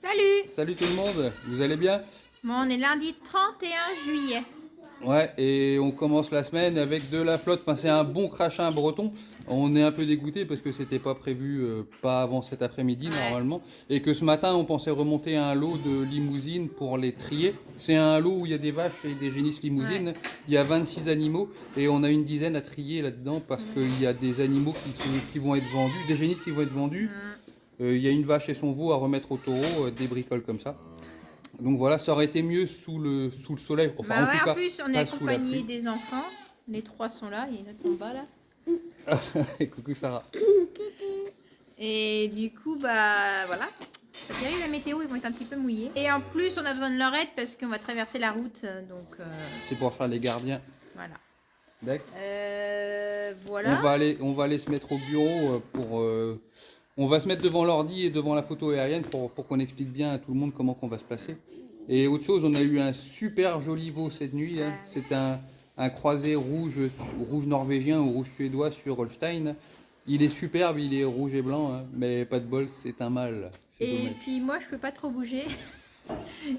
Salut! Salut tout le monde, vous allez bien? Bon, on est lundi 31 juillet. Ouais, et on commence la semaine avec de la flotte. Enfin, c'est un bon crachin breton. On est un peu dégoûté parce que c'était pas prévu, pas avant cet après-midi Ouais. normalement. Et que ce matin, on pensait remonter un lot de limousines pour les trier. C'est un lot où il y a des vaches et des génisses limousines. Ouais. Il y a 26 animaux et on a une dizaine à trier là-dedans parce qu'il y a des animaux qui vont être vendus, des génisses qui vont être vendus. Il y a une vache et son veau à remettre au taureau, des bricoles comme ça. Donc voilà, ça aurait été mieux sous le soleil. Enfin, Bah en ouais, tout en cas, plus, on est pas sous la accompagné pluie. des enfants. Les trois sont là, il y en a d'autres en bas là. Coucou Sarah. Et du coup, bah voilà. Ça fait la météo, ils vont être un petit peu mouillés. Et en plus, on a besoin de leur aide parce qu'on va traverser la route. Donc C'est pour faire les gardiens. voilà. D'accord. Voilà. On va aller se mettre au bureau on va se mettre devant l'ordi et devant la photo aérienne pour qu'on explique bien à tout le monde comment qu'on va se placer. Et autre chose, on a eu un super joli veau cette nuit. Hein. C'est un croisé rouge norvégien ou rouge suédois sur Holstein. Il est superbe, il est rouge et blanc, hein, mais pas de bol, c'est un mâle. C'est Et dommage. puis moi, je peux pas trop bouger.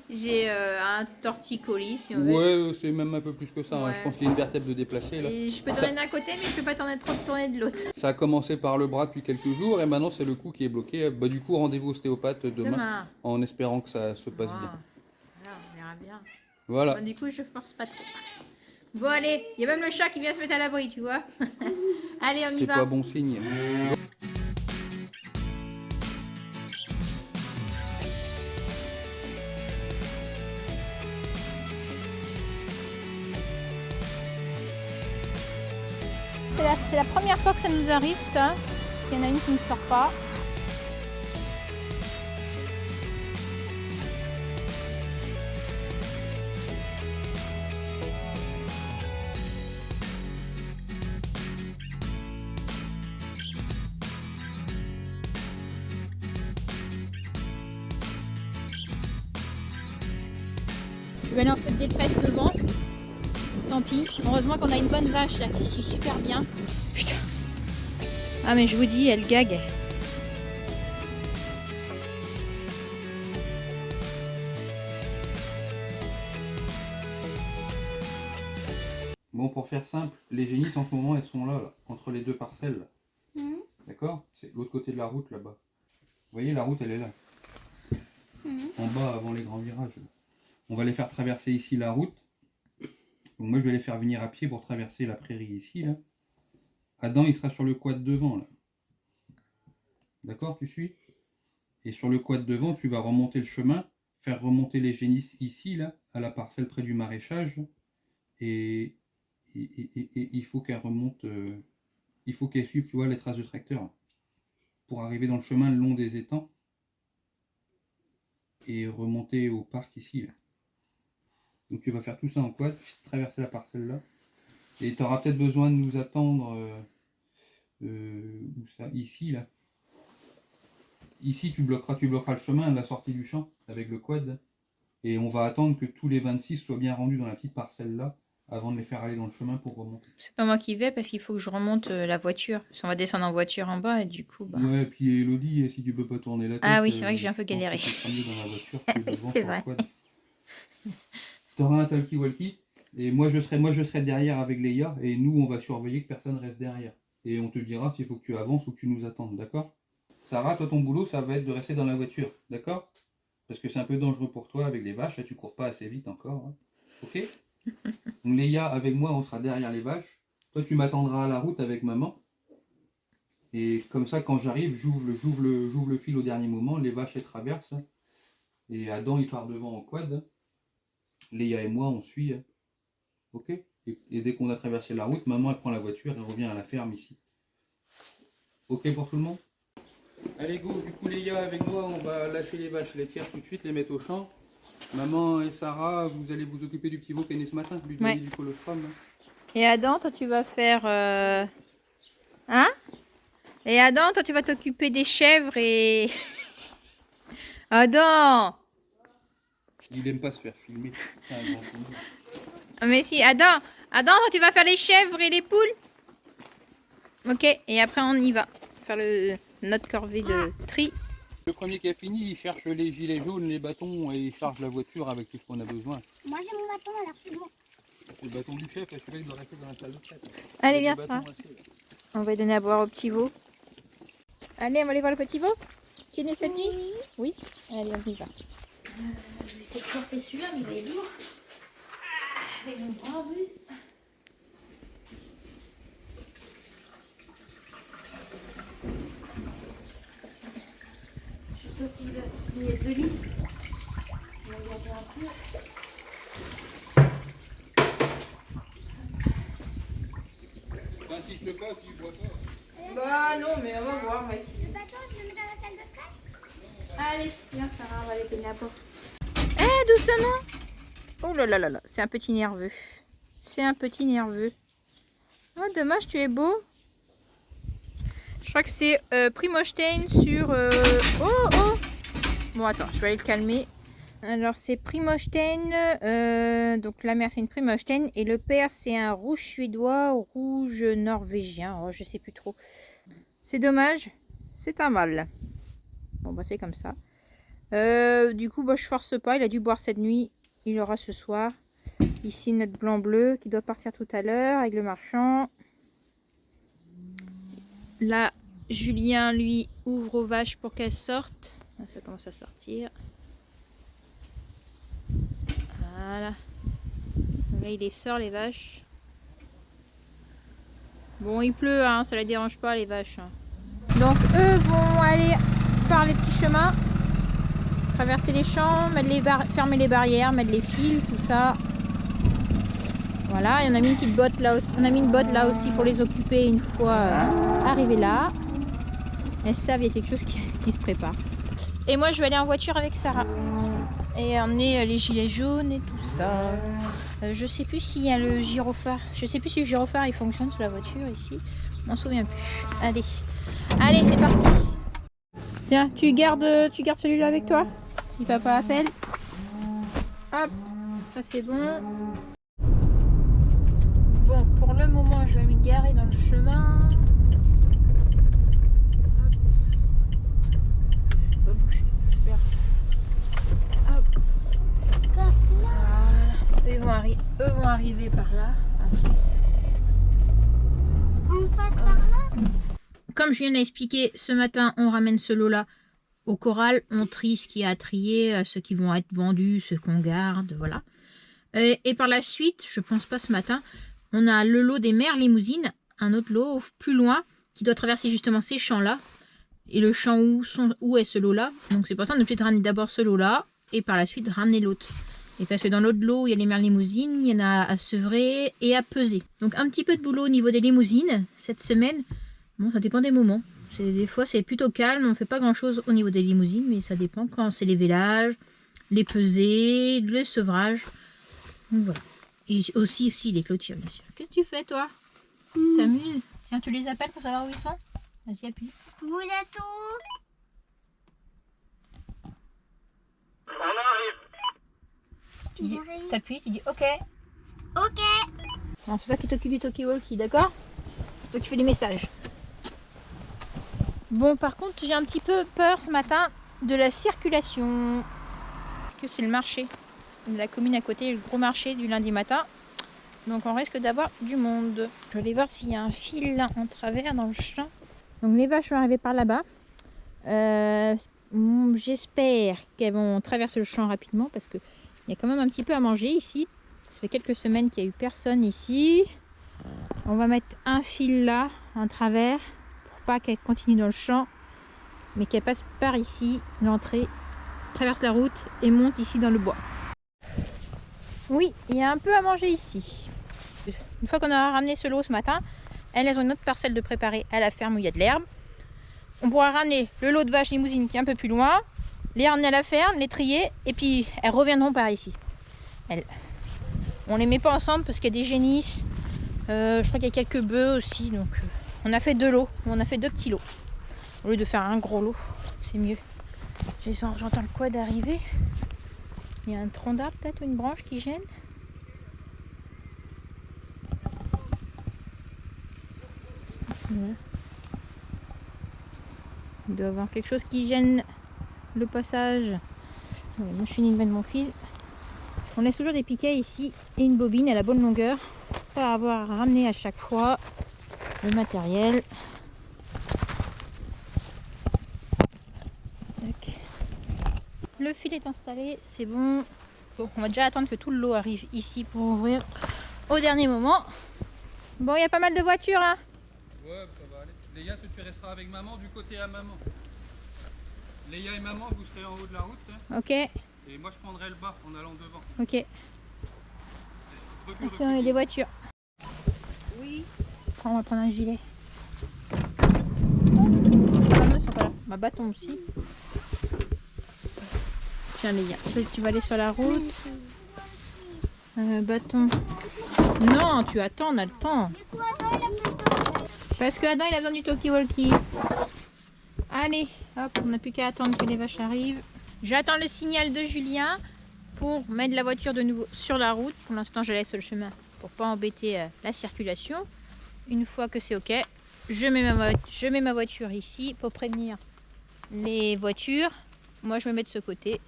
J'ai un torticolis, si on veut. Ouais, c'est même un peu plus que ça. Hein. Je Ouais. pense qu'il y a une vertèbre de déplacer là. Et je peux Ça, tourner d'un côté, mais je peux pas tourner trop tourner de l'autre. ça a commencé par le bras depuis quelques jours et maintenant c'est le cou qui est bloqué. Bah, du coup, rendez-vous au ostéopathe demain Demain. en espérant que ça se passe bien. Voilà, on verra bien. Voilà. Bon, du coup, je force pas trop. Bon, allez, il y a même le chat qui vient se mettre à l'abri, tu vois. Allez, on y C'est va. pas bon signe. C'est la première fois que ça nous arrive, ça. Il y en a une qui ne sort pas. Je vais aller en feu de détresse devant. Tant pis. Heureusement qu'on a une bonne vache là qui suit super bien. Putain. Ah mais je vous dis, elle gague. Bon, pour faire simple, les génisses en ce moment elles sont là, entre les deux parcelles. Là. D'accord. C'est l'autre côté de la route là-bas. Vous voyez, la route elle est là. En bas avant les grands virages. Là. On va les faire traverser ici la route. Donc moi je vais les faire venir à pied pour traverser la prairie ici là. Adam il sera sur le quad devant là. D'accord, tu suis? Et sur le quad devant, tu vas remonter le chemin, faire remonter les génisses ici là, à la parcelle près du maraîchage. Et il faut qu'elle remonte, il faut qu'elle suive, tu vois, les traces de tracteur pour arriver dans le chemin le long des étangs et remonter au parc ici. Là. Donc tu vas faire tout ça en quad, traverser la parcelle là. Et tu auras peut-être besoin de nous attendre où ça, ici là. Ici tu bloqueras le chemin à la sortie du champ avec le quad. Et on va attendre que tous les 26 soient bien rendus dans la petite parcelle là avant de les faire aller dans le chemin pour remonter. C'est pas moi qui vais parce qu'il faut que je remonte la voiture. Parce qu'on va descendre en voiture en bas et du coup, bah... Ouais, puis Elodie, si tu peux pas tourner la tête. Ah oui, c'est vrai que j'ai un peu galéré. C'est vrai. Tu auras un talkie-walkie et moi je serai derrière avec Leia et nous on va surveiller que personne reste derrière. Et on te dira s'il faut que tu avances ou que tu nous attendes, d'accord? Sarah, toi ton boulot ça va être de rester dans la voiture, d'accord? Parce que c'est un peu dangereux pour toi avec les vaches, là, tu cours pas assez vite encore. Hein. Ok? Donc Leia, avec moi, on sera derrière les vaches. Toi, tu m'attendras à la route avec maman. Et comme ça, quand j'arrive, j'ouvre le fil au dernier moment. Les vaches, elles traversent. Et Adam, il part devant en quad. Leia et moi, on suit. Ok? Et dès qu'on a traversé la route, maman, elle prend la voiture et revient à la ferme ici. Ok pour tout le monde? Allez, go. Du coup, Leia, avec moi, on va lâcher les vaches laitières tout de suite, les mettre au champ. Maman et Sarah, vous allez vous occuper du petit veau qui est né ce matin, lui donner du colostrum. Hein. Et Adam, toi tu vas faire... Hein? Et Adam, toi tu vas t'occuper des chèvres et... Adam! Il aime pas se faire filmer. C'est un grand con. Mais si, Adam! Adam, toi tu vas faire les chèvres et les poules? Ok, et après on y va. Faire notre corvée de tri. le premier qui a fini, il cherche les gilets jaunes, les bâtons et il charge la voiture avec tout ce qu'on a besoin. Moi j'ai mon bâton alors c'est bon. C'est le bâton du chef et celui-là il doit rester dans la salle de fête. Allez, viens, on va donner à boire au petit veau. Allez, on va aller voir le petit veau qui est né cette nuit. Oui. Allez, on y va. Je vais essayer de porter celui-là, mais il va être lourd. Avec mon grand bus. Je sais pas s'il y a 2 litres. On va regarder un peu. Si je te passe, tu bois pas. Bah non, mais on va voir. Ouais. Le bâton je le mets dans la salle de presse. Allez, viens Farah, on va aller tenir la porte. Eh, doucement. Oh là là là là, c'est un petit nerveux. C'est un petit nerveux. Oh, dommage, tu es beau. Je crois que c'est Primostein sur... Oh, oh. Bon, attends, je vais aller le calmer. Alors, c'est Primostein. Donc, la mère, c'est une Primostein. Et le père, c'est un rouge suédois ou rouge norvégien. Oh, je sais plus trop. C'est dommage. C'est un mâle. Bon, bah, c'est comme ça. Du coup, bah, je force pas. Il a dû boire cette nuit. Il aura ce soir. Ici, notre blanc-bleu qui doit partir tout à l'heure avec le marchand. Là, Julien, lui, ouvre aux vaches pour qu'elles sortent. Ça commence à sortir. Voilà. Là, il les sort, les vaches. Bon, il pleut, hein, ça ne les dérange pas, les vaches. Donc, eux vont aller par les petits chemins. Traverser les champs, fermer les barrières, mettre les fils, tout ça. Voilà, et on a mis une petite botte là aussi. On a mis une botte là aussi pour les occuper une fois arrivés là. Elles savent, il y a quelque chose qui se prépare. Et moi, je vais aller en voiture avec Sarah. Et emmener les gilets jaunes et tout ça. Je sais plus s'il y a le gyrophare. Je sais plus si le gyrophare il fonctionne sur la voiture ici. Je m'en souviens plus. Allez, allez, c'est parti. Tiens, tu gardes celui-là avec toi. Si papa appelle. Hop, ça c'est bon. Bon, pour le moment, je vais me garer dans le chemin. Hop. Je vais pas bouger. Super. Hop. Voilà. Eux vont arriver par là. On passe par là. Comme je viens d'expliquer, ce matin, on ramène ce lot-là au corral. On trie ce qui est à trier, ceux qui vont être vendus, ceux qu'on garde, voilà. Et par la suite, je pense pas ce matin, on a le lot des mères limousines, un autre lot plus loin, qui doit traverser justement ces champs-là. Et le champ où est ce lot-là. Donc c'est pour ça qu'on est obligé de ramener d'abord ce lot-là, et par la suite ramener l'autre. Et parce que dans l'autre lot, il y a les mères limousines, il y en a à sevrer et à peser. Donc un petit peu de boulot au niveau des limousines cette semaine. Bon, ça dépend des moments. Des fois, c'est plutôt calme. On ne fait pas grand-chose au niveau des limousines, mais ça dépend quand c'est les vélages, les pesées, le sevrage. Donc voilà. Et aussi les clôtures, bien sûr. Qu'est-ce que tu fais, toi? T'amuses? Tiens, tu les appelles pour savoir où ils sont? Vas-y, appuie. Vous êtes où? On arrive. J'arrive. T'appuies, tu dis OK. Ok. Bon, c'est toi qui t'occupe du talkie-walkie, d'accord? C'est toi qui fais les messages. Bon, par contre, j'ai un petit peu peur ce matin de la circulation. Parce que c'est le marché de la commune à côté, le gros marché du lundi matin. Donc on risque d'avoir du monde. Je vais aller voir s'il y a un fil là en travers dans le champ. Donc les vaches vont arriver par là-bas. J'espère qu'elles vont traverser le champ rapidement parce qu'il y a quand même un petit peu à manger ici. Ça fait quelques semaines qu'il n'y a eu personne ici. On va mettre un fil là en travers pour pas qu'elle continue dans le champ, mais qu'elle passe par ici, l'entrée, traverse la route et monte ici dans le bois. Oui, il y a un peu à manger ici. Une fois qu'on a ramené ce lot ce matin, elles ont une autre parcelle de préparer à la ferme où il y a de l'herbe. On pourra ramener le lot de vaches limousines qui est un peu plus loin, les ramener à la ferme, les trier, et puis elles reviendront par ici. On les met pas ensemble parce qu'il y a des génisses. Je crois qu'il y a quelques bœufs aussi, donc on a fait 2 lots, on a fait 2 petits lots. Au lieu de faire un gros lot, c'est mieux. J'entends le quad arriver. Il y a un tronc d'arbre peut-être, ou une branche qui gêne. Il doit y avoir quelque chose qui gêne le passage. Ouais, moi je finis de mettre mon fil. On laisse toujours des piquets ici et une bobine à la bonne longueur. Pas avoir à ramener à chaque fois le matériel. Tac. Le fil est installé, c'est bon. Bon, on va déjà attendre que tout le lot arrive ici pour ouvrir au dernier moment. Bon, il y a pas mal de voitures hein. Ouais, ça va aller. Léa, toi, tu resteras avec maman du côté à maman. Léa et maman, vous serez en haut de la route. Hein. Ok. Et moi, je prendrai le bas en allant devant. Ok. Recule, Attention, il y a des voitures. Oui. On va prendre un gilet. Ah non, ils sont pas là. Ma bâton aussi. Tiens Léa, tu vas aller sur la route. Bâton. Non, tu attends, on a le temps. Parce que Adam il a besoin du talkie-walkie. Allez, hop, on n'a plus qu'à attendre que les vaches arrivent. J'attends le signal de Julien pour mettre la voiture de nouveau sur la route. Pour l'instant, je laisse sur le chemin pour pas embêter la circulation. Une fois que c'est ok, je mets ma voiture ici pour prévenir les voitures. Moi, je me mets de ce côté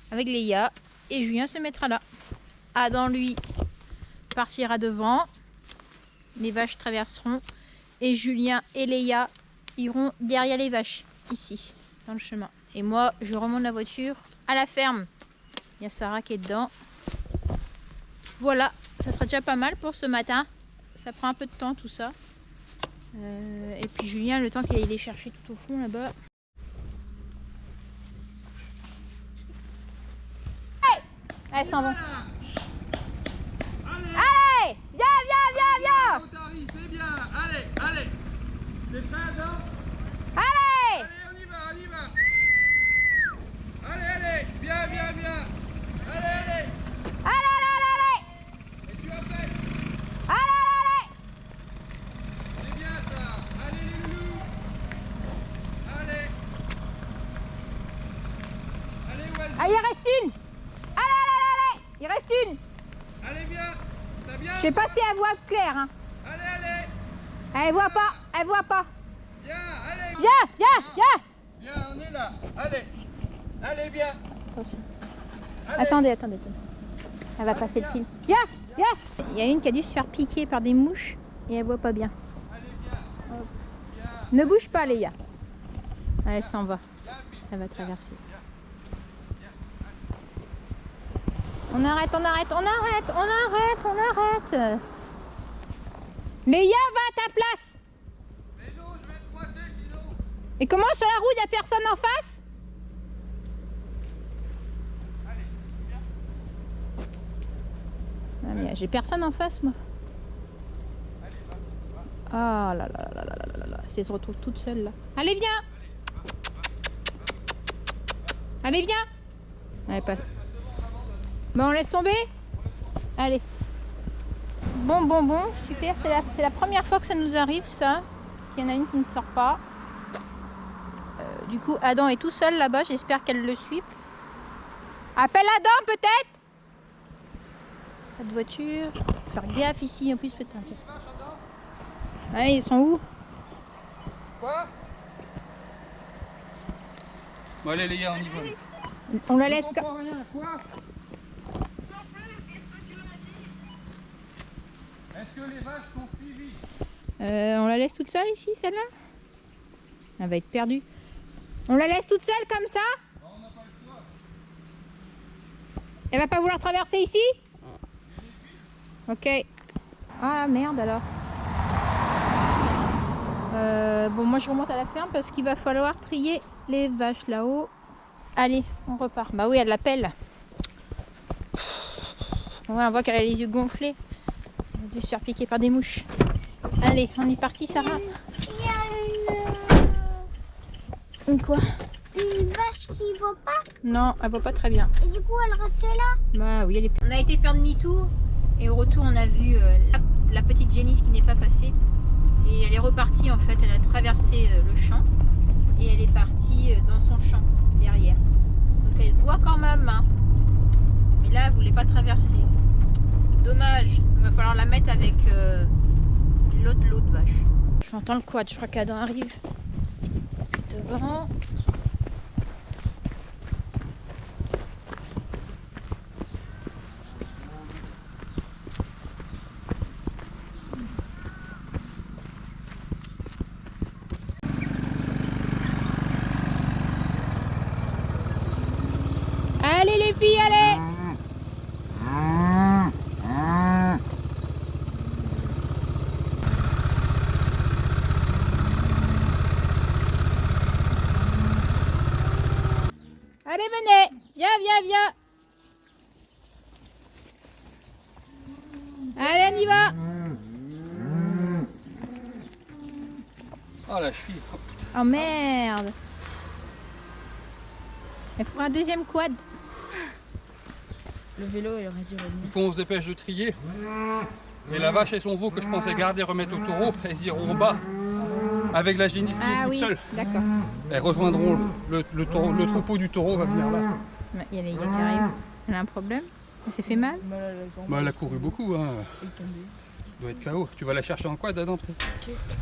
avec Léa et Julien se mettra là. Adam, lui, partira devant. Les vaches traverseront et Julien et Léa iront derrière les vaches, ici, dans le chemin. Et moi, je remonte la voiture à la ferme. Il y a Sarah qui est dedans. Voilà, ça sera déjà pas mal pour ce matin. Ça prend un peu de temps tout ça. Et puis Julien, le temps qu'il aille les chercher tout au fond là-bas. Hey, elles s'en vont. Allez, viens. C'est bien, allez. T'es prêt, Adam? Allez. Allez, on y va. Allez, bien. Allez. Et tu appelles. Allez. C'est bien ça. Allez, les loulous. Allez, Wendy. Ah, il en reste une. Allez. Il reste une. Allez, bien. T'as bien? Je sais pas si elle voit clair. Hein. Allez. Elle voit pas. Bien, allez. Viens. Bien, on est là. Allez, bien. Attention. Allez. Attendez. Elle va passer le fil. Viens. Il y a une qui a dû se faire piquer par des mouches et elle voit pas bien. Allez, bien. Ne bouge pas, Léa. Elle s'en va. Elle va traverser. On arrête. Léa, va à ta place. Mais non, je vais te coincer sinon. Et comment sur la route, il n'y a personne en face? Ah, mais j'ai personne en face, moi. Ah là. Si elle se retrouve toute seule là. Allez, viens. Allez, pas. Bon, on laisse tomber. Allez. Bon, super. C'est la première fois que ça nous arrive, ça. Il y en a une qui ne sort pas. Du coup, Adam est tout seul là-bas. J'espère qu'elle le suit. Appelle Adam, peut-être. Pas de voiture. Faut faire gaffe ici, en plus, peut-être. Ouais, ils sont où? Quoi? Bon, allez, les gars, on y va. On la laisse. Je comprends rien, quoi? Est-ce que les vaches t'ont suivi? On la laisse toute seule ici, celle-là? Elle va être perdue. On la laisse toute seule comme ça? Non, on n'a pas le choix. Elle va pas vouloir traverser ici? Ok. Ah merde alors. Bon, moi je remonte à la ferme parce qu'il va falloir trier les vaches là-haut. Allez, on repart. Bah oui, elle l'appelle. Ouais, on voit qu'elle a les yeux gonflés. Elle a dû se faire piquer par des mouches. Allez, on est parti, Sarah. Il y a Quoi? une vache qui ne va pas. Non, elle voit pas très bien. Et du coup, elle reste là. Bah oui, elle est... On a été faire demi-tour et au retour, on a vu la petite génisse qui n'est pas passée. Et elle est repartie en fait, elle a traversé le champ et elle est partie dans son champ derrière. Donc elle voit quand même, hein. Mais là elle voulait pas traverser. Dommage, il va falloir la mettre avec l'autre vache. J'entends le quad, je crois qu'Adam arrive devant. Allez les filles, allez! Allez, venez! Viens, viens, viens! Allez, on y va! Oh la cheville. Oh merde! Il faut un deuxième quad. Le vélo, il aurait dû revenir. Du coup, on se dépêche de trier. Et la vache et son veau que je pensais garder, remettre au taureau, elles iront au bas avec la génisse qui est Ah toute oui, seule. d'accord. Elles rejoindront le troupeau du taureau va venir là. Il y a les gars qui arrivent. Elle a un problème? Elle s'est fait mal? Mal à la jambe. Bah, elle a couru beaucoup, hein. Il est tombé. Doit être KO. Tu vas la chercher en quad, Adam, peut-être?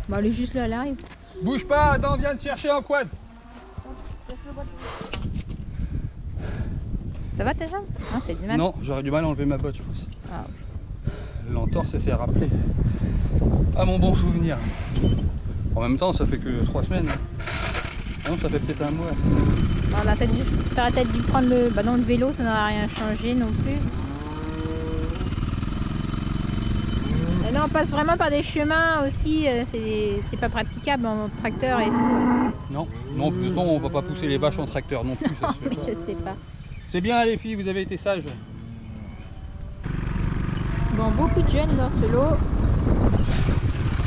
Bah, elle est juste là, elle arrive. Bouge pas, Adam, viens te chercher en quad. Ça va ta jambe? Non, c'est du mal. Non, j'aurais du mal à enlever ma botte, je pense. Ah, L'entorse, ça s'est rappelé à mon bon souvenir. En même temps, ça fait que 3 semaines. Non, ça fait peut-être un mois. bon, t'aurais peut-être dû prendre le. Bah, non, le vélo, ça n'aurait rien changé non plus. Et là, on passe vraiment par des chemins aussi. C'est pas praticable en tracteur et tout. Non, non, de toute façon, on va pas pousser les vaches en tracteur non plus. Ça se fait Mais pas. je sais pas. C'est bien, les filles, vous avez été sages. Bon, beaucoup de jeunes dans ce lot.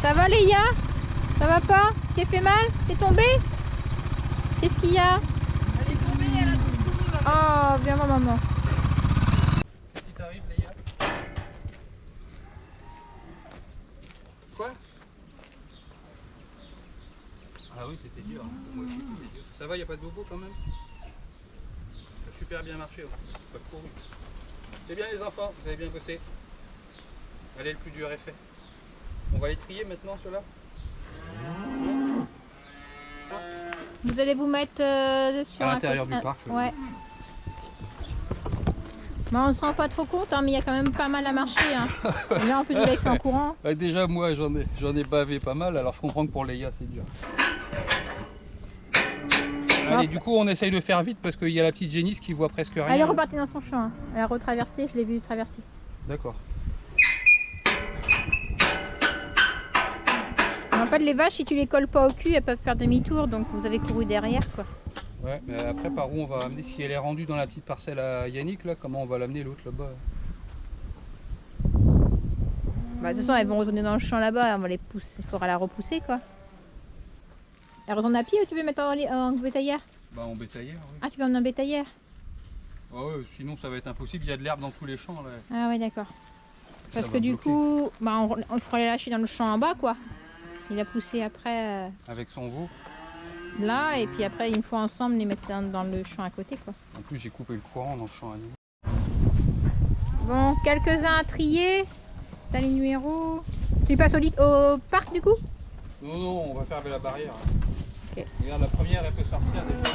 Ça va, Léa? Ça va pas? T'es fait mal? T'es tombé? Qu'est-ce qu'il y a? Elle est tombée, elle a tout couru. Oh, viens, maman. Si t'arrives, Léa. Quoi? Ah oui, c'était dur. Hein. Pour moi aussi, c'était dur. Ça va, y a pas de bobo quand même? Ça a super bien marché. Hein. Pas de couru. C'est bien, les enfants, vous avez bien bossé. Allez, le plus dur est fait. On va les trier maintenant, ceux-là. Vous allez vous mettre sur À l'intérieur du parc. Ouais. Bon, on se rend pas trop compte, hein, mais il y a quand même pas mal à marcher. Hein. Et là, en plus, vous l'avez fait en courant. Ouais, déjà, moi, j'en ai bavé pas mal, alors je comprends que pour Léa, c'est dur. Allez, du coup, on essaye de faire vite parce qu'il y a la petite génisse qui voit presque rien. Elle est repartie dans son champ. Hein. Elle a retraversé, je l'ai vu traverser. D'accord. En fait, les vaches, si tu les colles pas au cul, elles peuvent faire demi-tour, donc vous avez couru derrière, quoi. Ouais, mais après, par où on va amener? Si elle est rendue dans la petite parcelle à Yannick, là, comment on va l'amener l'autre là-bas? Bah, de toute façon, elles vont retourner dans le champ là-bas, on va les pousser, il faudra la repousser, quoi. Elle retourne à pied ou tu veux mettre en bétaillère? Bah, en bétaillère, oui. Ah, tu veux emmener en bétaillère? Ah ouais, sinon ça va être impossible, il y a de l'herbe dans tous les champs là. Ah ouais, d'accord. Parce Ça que va du bloquer. coup, bah, on fera les lâcher dans le champ en bas, quoi. Il a poussé après Avec son veau. là, et puis après, une fois ensemble, les mettre dans le champ à côté, quoi. En plus, j'ai coupé le courant dans le champ animal. Bon, quelques-uns à trier. T'as les numéros. Tu passes au parc, du coup? Non, non, on va faire la barrière. Ok. Regarde, la première, elle peut sortir déjà.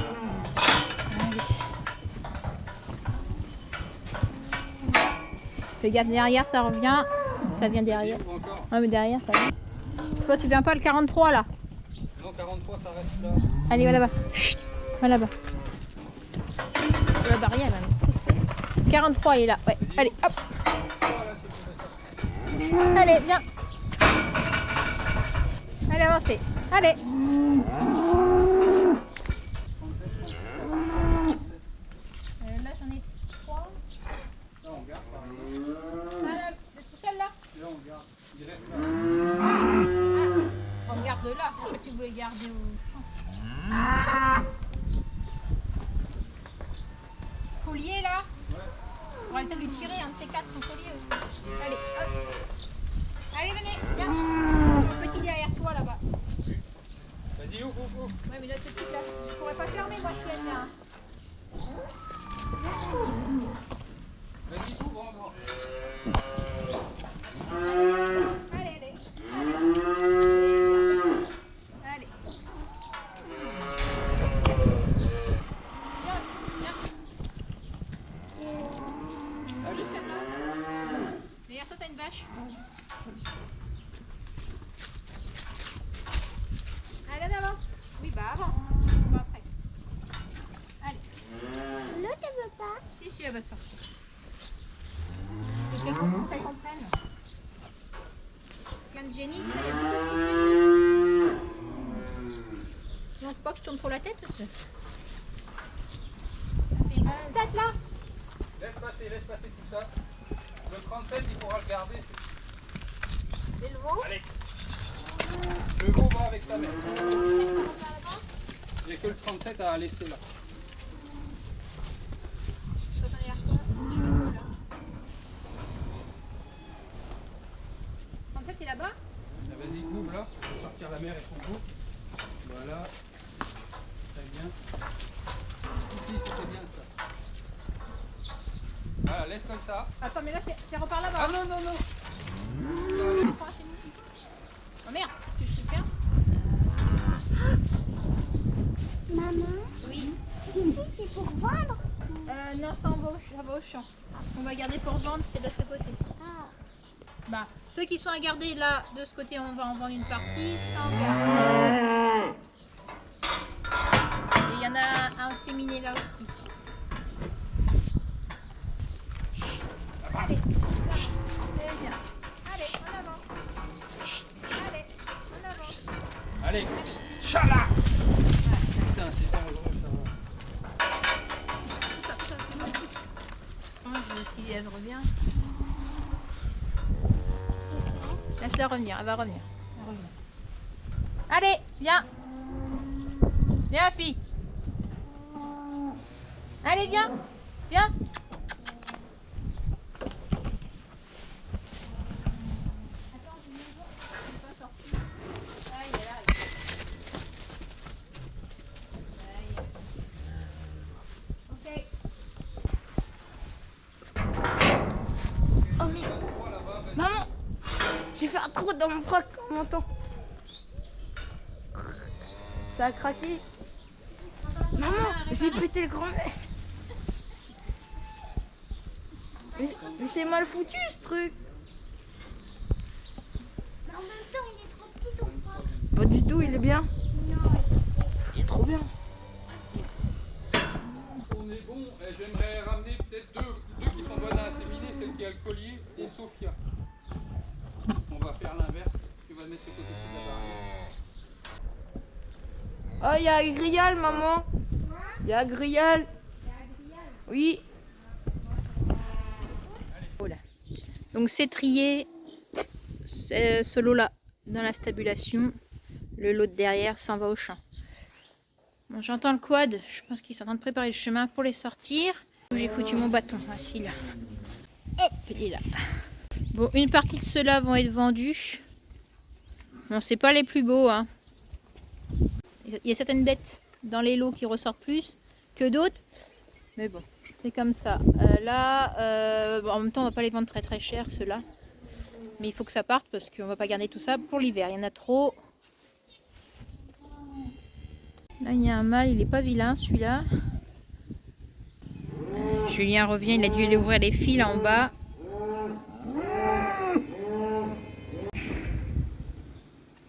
Fais gaffe, derrière, ça revient. Ça vient derrière. Ou encore? Ouais, mais derrière, ça vient. Toi, tu viens pas le 43, là? Non, 43, ça reste là. Allez, va là-bas. Chut, va là-bas. La barrière, là. 43, il est là. Ouais, allez, hop. Allez, viens. Allez, avancez. Allez. Là, j'en ai 3. Là, on garde par exemple. Ah, là, c'est tout seul, là? Là, on garde. Il reste là. Ah, on garde là. Je sais que vous voulez garder au champ. Collier, là? On va peut-être lui tirer un de ces 4 son collier aussi. Allez, hop. Allez, venez, viens. Le petit derrière toi, là-bas. Vas-y, ouvre, ouvre, ouvre. Ouais, mais là, tout de suite, là, je pourrais pas fermer, moi, si elle vient. Vas-y, ouvre en grand. Allez, allez. Allez. Viens, viens. Allez. Derrière toi, t'as une vache. Allez, en avant. Oui, bah avant. Pas après. Allez. L'autre, elle veut pas. Si, elle va sortir. C'est qu'elle comprenne. Plein de génie, ça, il y a beaucoup de génie. Non, faut pas que je tourne trop la tête. Ça fait mal. Tête là. Laisse passer tout ça. Le 37, il faudra le garder. Et le veau. Allez. Le veau va avec ta mère. Il n'y a que le 37 à laisser là. En fait, c'est là-bas. Vas-y, ouvre là. Pour sortir la mère et son veau. Voilà. Très bien. Ici, c'était bien ça. Voilà, laisse comme ça. Attends, mais là, c'est repart là-bas. Ah non, non, non. Oh merde, tu sais faire? Maman, Oui. ici c'est pour vendre. Non, ça va au champ. On va garder pour vendre, c'est de ce côté. Ah. Bah, ceux qui sont à garder là, de ce côté, on va en vendre une partie. Ça, on garde. Et il y en a un inséminé là aussi. Allez, allez, bien. Allez, en avant. Allez, en avant. Allez. Chala. Putain, c'est pas gros, ça va. Elle revient. Laisse-la revenir, elle va revenir. Allez, viens. Viens, fille. Allez, viens. Viens. Maman, j'ai fait un trou dans mon froc en montant. Ça a craqué. Maman, j'ai pété le grand-mère. Mais c'est mal foutu ce truc. Mais en même temps, il est trop petit ton froc. Pas du tout, il est bien. Non. Il est trop bien. On est bon. J'aimerais ramener peut-être deux qui sont bonnes à inséminer, celle qui a le collier et Sophia. On va faire l'inverse. Tu vas mettre ce côté de la barrière. Oh, il y a un grillal, maman. Il y a un grillal. Oui. Donc c'est trié, ce lot-là dans la stabulation, le lot de derrière s'en va au champ. Bon, j'entends le quad, je pense qu'ils sont en train de préparer le chemin pour les sortir. J'ai foutu mon bâton, assis là. Hop, il est là. Bon, une partie de ceux-là vont être vendus. Bon, c'est pas les plus beaux, hein. Il y a certaines bêtes dans les lots qui ressortent plus que d'autres. Mais bon, c'est comme ça. Là, en même temps, on va pas les vendre très très cher, ceux-là. Mais il faut que ça parte parce qu'on va pas garder tout ça pour l'hiver. Il y en a trop. Là, il y a un mâle. Il est pas vilain, celui-là. Julien revient. Il a dû aller ouvrir les fils là en bas.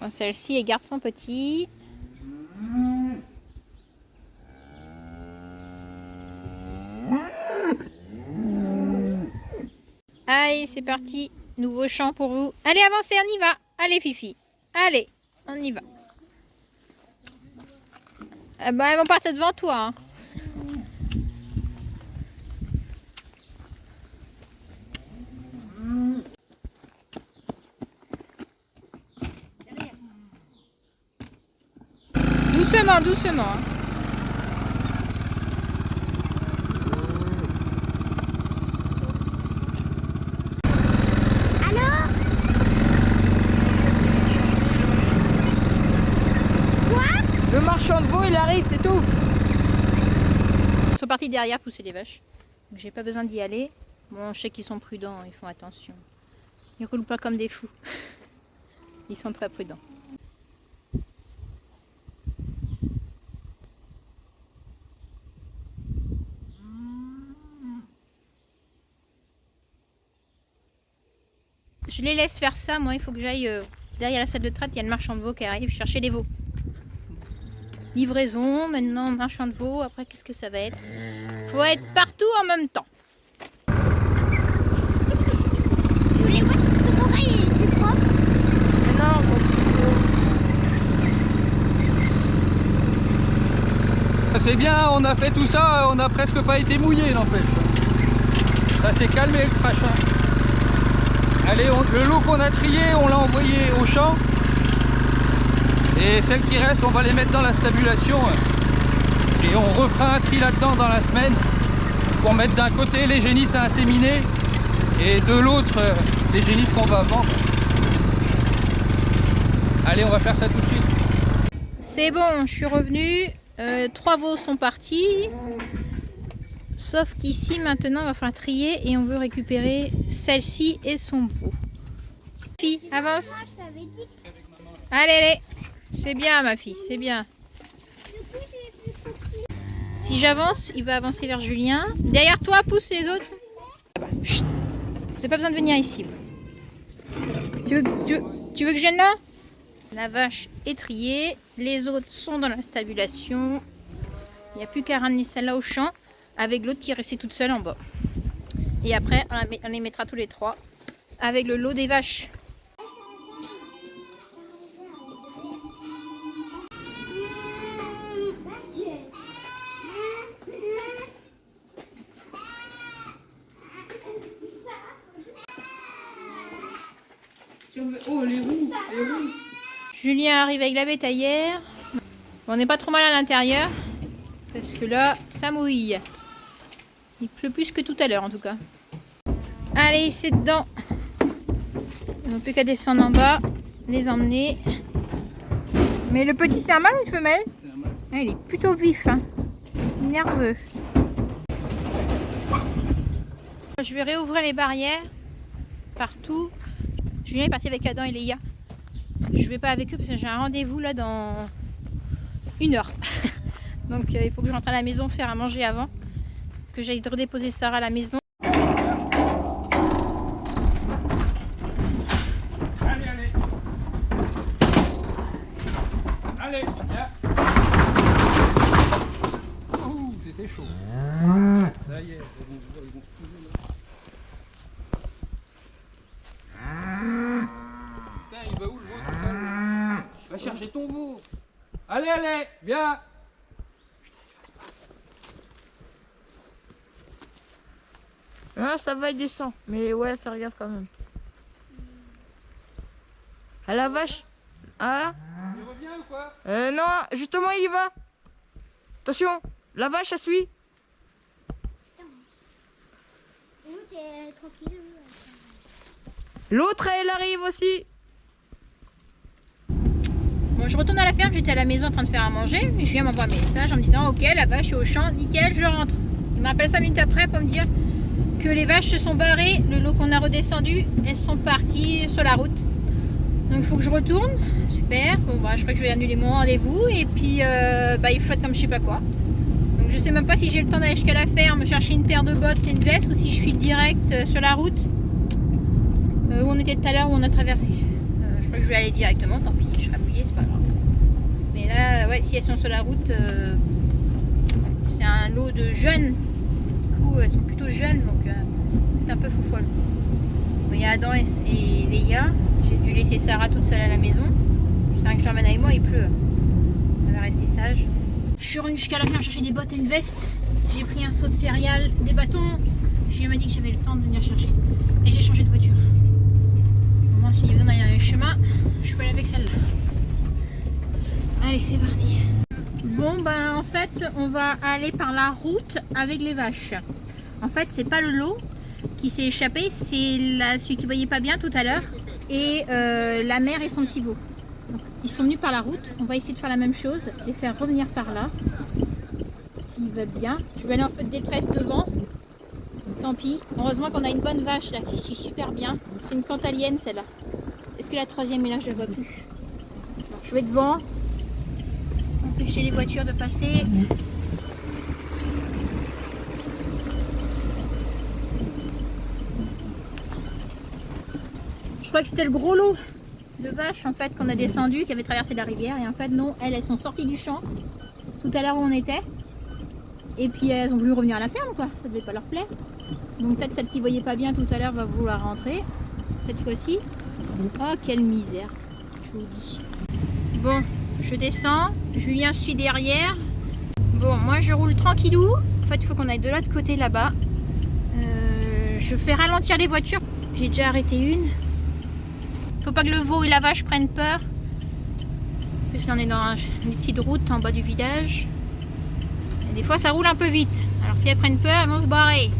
Bon, celle-ci, elle garde son petit. Allez, c'est parti. Nouveau champ pour vous. Allez, avancez, on y va. Allez, Fifi. Allez, on y va. Ah bah, elles vont partir devant toi. Hein. Doucement, doucement. Hein. Le marchand de veau, il arrive, c'est tout. Ils sont partis derrière pousser les vaches. Donc j'ai pas besoin d'y aller. Bon, je sais qu'ils sont prudents, ils font attention. Ils roulent pas comme des fous. Ils sont très prudents. Je les laisse faire ça, moi il faut que j'aille derrière la salle de traite, il y a le marchand de veau qui arrive chercher les veaux. livraison, maintenant un champ de veau, après qu'est-ce que ça va être? Faut être partout en même temps. Je voulais voir si ton oreille est plus propre. Mais non, C'est bien, on a fait tout ça, on n'a presque pas été mouillé n'empêche. Ça s'est calmé le crachin. Allez, le lot qu'on a trié, on l'a envoyé au champ. Et celles qui restent, on va les mettre dans la stabulation. Et on refera un tri là-dedans dans la semaine. Pour mettre d'un côté les génisses à inséminer et de l'autre les génisses qu'on va vendre. Allez, on va faire ça tout de suite. C'est bon, je suis revenue. 3 veaux sont partis. Sauf qu'ici, maintenant, on va falloir trier et on veut récupérer celle-ci et son veau. Fille, avance. Moi, je t'avais dit. Allez, allez. C'est bien, ma fille, c'est bien. Si j'avance, il va avancer vers Julien. Derrière toi, pousse les autres. Chut. C'est pas besoin de venir ici. Tu veux que je vienne là? La vache est triée. Les autres sont dans la stabulation. Il n'y a plus qu'à ramener celle-là au champ avec l'autre qui est restée toute seule en bas. Et après, on les mettra tous les 3 avec le lot des vaches. oh, les roues. Julien arrive avec la bétaillère. On n'est pas trop mal à l'intérieur parce que là, ça mouille. Il pleut plus que tout à l'heure en tout cas. Allez, c'est dedans. Il n'y a plus qu'à descendre en bas, les emmener. Mais le petit, c'est un mâle ou une femelle? C'est un mâle. Ah, il est plutôt vif, hein. Nerveux. Je vais réouvrir les barrières partout. Julien est parti avec Adam et Léa. Je vais pas avec eux parce que j'ai un rendez-vous là dans 1 heure. Donc il faut que je rentre à la maison faire à manger avant. Que j'aille redéposer Sarah à la maison. Allez, allez. Allez, viens. Ouh, c'était chaud. Ça y est, ils vont Putain, il va où le veau tout seul? Va chercher ton veau. Allez, allez, viens. Ah, ça va, il descend. Mais ouais, faire gaffe quand même. À la vache. Ah Il revient ou quoi? non, justement, il y va. Attention, la vache, elle suit. T'es tranquille. L'autre, elle arrive aussi. Bon, je retourne à la ferme, j'étais à la maison en train de faire à manger. Et Julien m'envoie un message en me disant ok, la vache est au champ, nickel, je rentre. Il me rappelle 5 minutes après pour me dire que les vaches se sont barrées, le lot qu'on a redescendu, elles sont parties sur la route. Donc il faut que je retourne. Super. Bon bah je crois que je vais annuler mon rendez-vous et puis il flotte comme je sais pas quoi. Donc je sais même pas si j'ai le temps d'aller jusqu'à la ferme chercher une paire de bottes et une veste ou si je file direct sur la route où on était tout à l'heure, où on a traversé. Je crois que je vais aller directement, tant pis, je serai mouillée, c'est pas grave. Mais là, ouais, si elles sont sur la route, c'est un lot de jeunes. Du coup, elles sont plutôt jeunes, donc c'est un peu foufolle. Il y a Adam et Léa. J'ai dû laisser Sarah toute seule à la maison. C'est vrai que je l'emmène avec moi, il pleut. Elle va rester sage. Je suis revenue jusqu'à la ferme chercher des bottes et une veste. J'ai pris un seau de céréales, des bâtons. Julien m'a dit que j'avais le temps de venir chercher. Et j'ai changé de voiture. Moi, s'il y a besoin d'aller dans les chemins, je peux aller avec celle-là. Allez, c'est parti. Bon, ben en fait, on va aller par la route avec les vaches. En fait, c'est pas le lot qui s'est échappé, c'est celui qui voyait pas bien tout à l'heure. Et la mère et son petit veau. Donc, ils sont venus par la route. On va essayer de faire la même chose, les faire revenir par là. S'ils veulent bien. Je vais aller en feu de détresse devant. Tant pis. Heureusement qu'on a une bonne vache là qui suit super bien. C'est une cantalienne celle-là. Est-ce que la troisième est là? Je ne la vois plus. Donc, je vais devant. Empêcher les voitures de passer. Je crois que c'était le gros lot de vaches en fait qu'on a descendu, qui avait traversé la rivière. Et en fait non, elles sont sorties du champ. tout à l'heure où on était. Et puis elles ont voulu revenir à la ferme quoi, ça devait pas leur plaire. Donc peut-être celle qui voyait pas bien tout à l'heure va vouloir rentrer, cette fois-ci. Oh quelle misère, je vous dis. Bon, je descends, Julien suit derrière. Bon, moi je roule tranquillou. En fait il faut qu'on aille de l'autre côté là-bas. Je fais ralentir les voitures. J'ai déjà arrêté une. Faut pas que le veau et la vache prennent peur. Parce qu'on est dans une petite route en bas du village. Et des fois ça roule un peu vite. Alors si elles prennent peur, elles vont se barrer.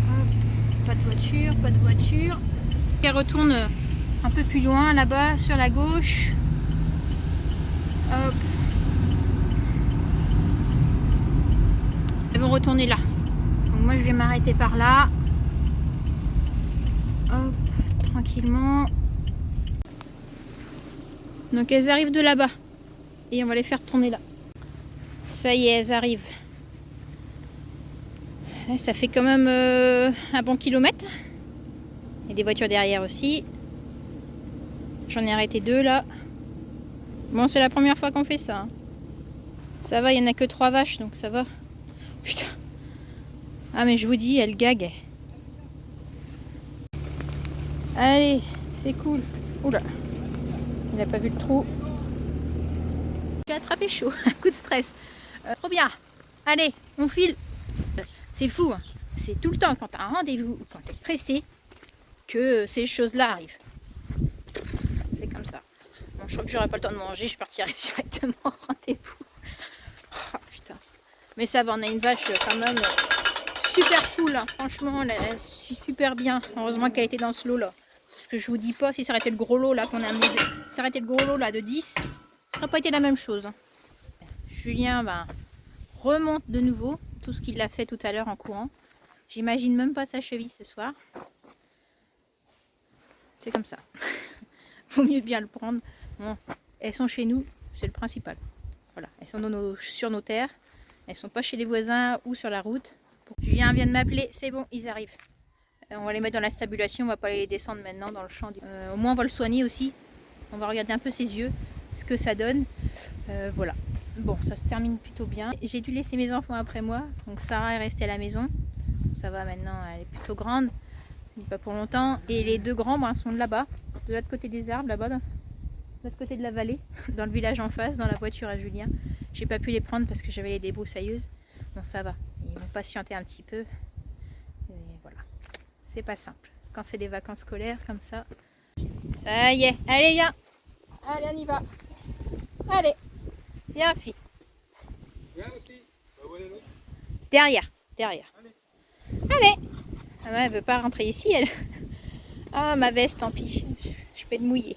Hop, pas de voiture, pas de voiture. Elle retourne un peu plus loin là-bas sur la gauche. Hop. Elles vont retourner là. Donc moi je vais m'arrêter par là. Hop, tranquillement. Donc elles arrivent de là-bas. Et on va les faire tourner là. Ça y est, elles arrivent. Ça fait quand même un bon kilomètre. Il y a des voitures derrière aussi. J'en ai arrêté 2 là. Bon, c'est la première fois qu'on fait ça. Hein. Ça va, il n'y en a que 3 vaches, donc ça va. Putain. Ah mais je vous dis, elle gague. Allez, c'est cool. Oula. Il n'a pas vu le trou. J'ai attrapé chaud. Un coup de stress. Trop bien. Allez, on file. C'est fou. Hein. C'est tout le temps quand tu as un rendez-vous ou quand tu es pressé que ces choses-là arrivent. C'est comme ça. Bon, je crois que j'aurai pas le temps de manger. Je partirai directement au rendez-vous. Oh, putain. Mais ça va, on a une vache quand même super cool. Hein. Franchement, elle suit super bien. Heureusement qu'elle était dans ce lot là. Parce que je vous dis pas, si ça aurait été le gros lot là qu'on a amené, ça aurait été le gros lot là de 10, ça n'aurait pas été la même chose. Hein. Julien remonte de nouveau tout ce qu'il a fait tout à l'heure en courant. J'imagine même pas sa cheville ce soir. C'est comme ça. Vaut mieux bien le prendre. Bon, elles sont chez nous, c'est le principal. Voilà, elles sont sur nos terres. Elles sont pas chez les voisins ou sur la route. Julien vient de m'appeler, c'est bon, ils arrivent. On va les mettre dans la stabulation, on va pas les descendre maintenant dans le champ. Au moins on va le soigner aussi. On va regarder un peu ses yeux, ce que ça donne. Voilà. Bon, ça se termine plutôt bien. J'ai dû laisser mes enfants après moi. Donc Sarah est restée à la maison. Ça va maintenant, elle est plutôt grande. Mais pas pour longtemps. Et les 2 grands sont de là-bas, de l'autre côté des arbres, là-bas, de l'autre côté de la vallée, dans le village en face, dans la voiture à Julien. J'ai pas pu les prendre parce que j'avais les débroussailleuses. Bon, ça va. Ils vont patienter un petit peu. Et voilà. C'est pas simple. Quand c'est des vacances scolaires comme ça. Ça y est. Allez, viens. Allez, on y va. Allez. Viens, fille. Viens aussi. Derrière. Derrière. Allez. Ah ouais, elle veut pas rentrer ici, elle. Ah, ma veste, tant pis. Je peux être mouillée.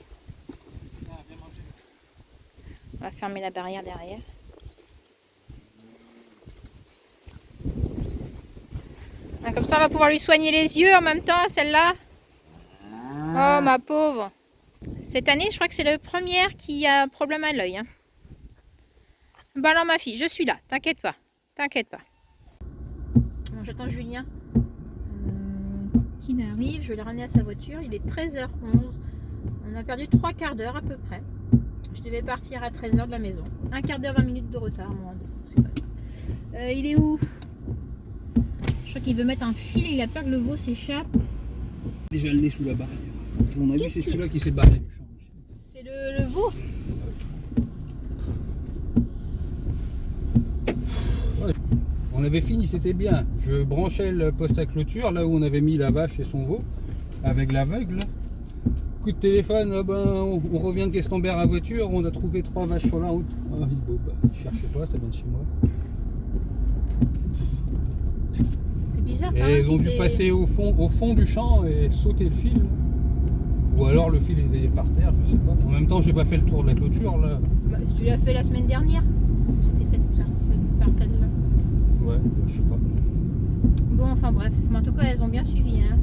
On va fermer la barrière derrière. Comme ça, on va pouvoir lui soigner les yeux en même temps, celle-là. Oh, ma pauvre. Cette année, je crois que c'est le premier qui a un problème à l'œil. Hein. Bon alors, ma fille, je suis là. T'inquiète pas. T'inquiète pas. Bon, j'attends Julien qui arrive. Je vais le ramener à sa voiture. Il est 13h11. On a perdu 3 quarts d'heure à peu près. Je devais partir à 13h de la maison. 1 quart d'heure, 20 minutes de retard. Mon rendez-vous. C'est pas grave. Il est où? Je crois qu'il veut mettre un fil, il a peur que le veau s'échappe. Déjà le nez sous la barrière. À mon avis, c'est celui-là qui s'est barré du champ. C'est le veau. Ouais. On avait fini, c'était bien. Je branchais le poste à clôture, là où on avait mis la vache et son veau, avec l'aveugle. Coup de téléphone, on revient de Questembert à voiture, on a trouvé 3 vaches sur la route. Ah, il cherchait pas, ça vient de chez moi. Bizarre, et ils ont dû passer au fond du champ et sauter le fil. Ou alors le fil était par terre, je sais pas. En même temps, j'ai pas fait le tour de la clôture là. Bah, tu l'as fait la semaine dernière. Parce que c'était cette parcelle là. Ouais, je sais pas. Bon, enfin bref. Mais en tout cas, elles ont bien suivi. Hein.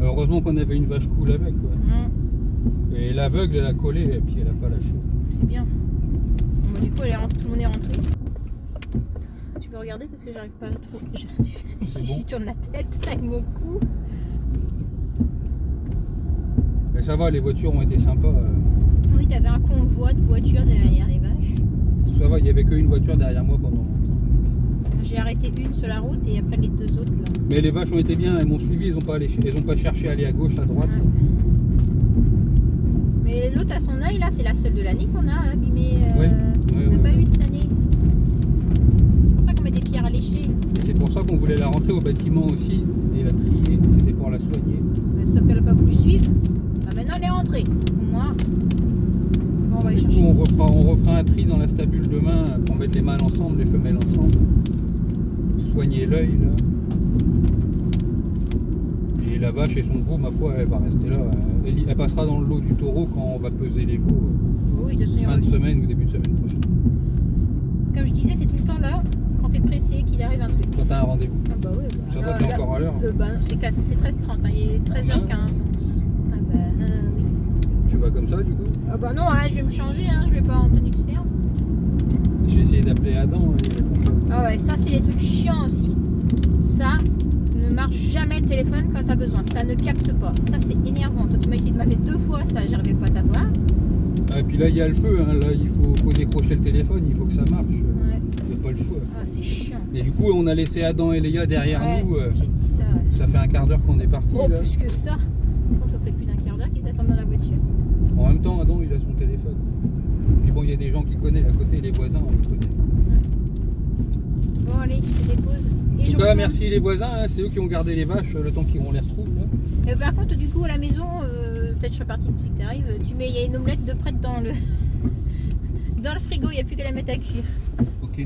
Heureusement qu'on avait une vache cool avec. Ouais. Et l'aveugle, elle a collé et puis elle a pas lâché. C'est bien. Bon, du coup, tout le monde est rentré. Tu peux regarder parce que j'arrive pas à trop. Je tourne la tête avec mon cou. ça va, les voitures ont été sympas. Oui, t'avais un convoi de voitures derrière les vaches. Ça va, il n'y avait qu'une voiture derrière moi pendant longtemps. J'ai arrêté une sur la route et après les deux autres là. Mais les vaches ont été bien, elles m'ont suivi, elles ont pas cherché à aller à gauche, à droite. Ouais. Mais l'autre à son œil là, c'est la seule de l'année qu'on a abîmée. On n'a pas eu cette année. C'est pour ça qu'on met des pierres à lécher. Et c'est pour ça qu'on voulait la rentrer au bâtiment aussi et la trier, c'était pour la soigner. Sauf qu'elle n'a pas voulu suivre. Bah, maintenant elle est rentrée. Au moins. Bon, on va aller Du coup, chercher. on refera un tri dans la stabule demain pour mettre les mâles ensemble, les femelles ensemble. Soigner l'œil là. Et la vache et son veau, ma foi, elle va rester là. Elle passera dans le lot du taureau quand on va peser les veaux. Oui, de toute façon, Fin de semaine ou début de semaine prochaine. comme je disais, c'est tout le temps là quand t'es pressé qu'il arrive un truc. Quand t'as un rendez-vous. Ah bah oui. Bah, Ça va, là, t'es là, encore à l'heure. bah non, c'est 13h30, hein, il est 13h15. Ah bah oui. Tu vas comme ça du coup. Ah bah non, je vais me changer, hein, je vais pas en tenue de ferme. J'ai essayé d'appeler Adam et il répond pas. Ah ouais, ça c'est les trucs chiants aussi. Ça ne marche jamais le téléphone quand t'as besoin, ça ne capte pas. Ça c'est énervant. Toi tu m'as essayé de m'appeler 2 fois, ça j'arrivais pas à t'avoir. Ah, et puis là il y a le feu, hein. Là il faut décrocher le téléphone, il faut que ça marche. Ouais. Il n'y a pas le choix. Ah c'est chiant. Et du coup on a laissé Adam et Léa derrière Ouais, nous. j'ai dit ça. Ouais. Ça fait un quart d'heure qu'on est parti Oh, là. plus que ça. Oh, ça fait plus d'un quart d'heure qu'ils attendent dans la voiture. En même temps Adam il a son téléphone. Puis bon il y a des gens qui connaissent à côté, les voisins on les connaît. Bon allez, je te dépose. Et En je tout cas retourne. merci les voisins, hein. C'est eux qui ont gardé les vaches le temps qu'on les retrouve là. Par contre, du coup, à la maison, peut-être je serais partie, c'est que t'arrives, il y a une omelette de prête dans le dans le frigo, il n'y a plus qu'à la mettre à cuire. Ok.